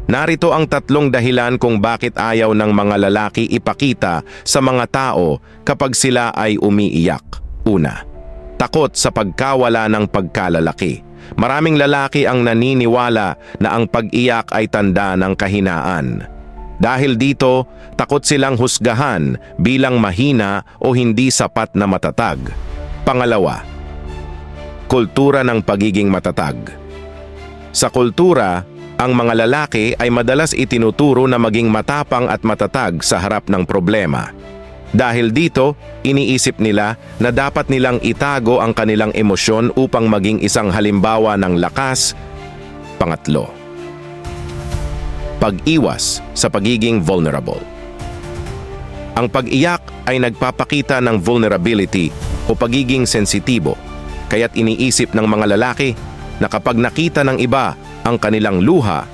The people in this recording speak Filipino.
Narito ang 3 dahilan kung bakit ayaw ng mga lalaki ipakita sa mga tao kapag sila ay umiiyak. Una, takot sa pagkawala ng pagkalalaki. Maraming lalaki ang naniniwala na ang pag-iyak ay tanda ng kahinaan. Dahil dito, takot silang husgahan bilang mahina o hindi sapat na matatag. Pangalawa, kultura ng pagiging matatag. Sa kultura, ang mga lalaki ay madalas itinuturo na maging matapang at matatag sa harap ng problema. Dahil dito, iniisip nila na dapat nilang itago ang kanilang emosyon upang maging isang halimbawa ng lakas. Pangatlo, pag-iwas sa pagiging vulnerable. Ang pag-iyak ay nagpapakita ng vulnerability o pagiging sensitibo, kaya't iniisip ng mga lalaki na kapag nakita ng iba ang kanilang luha,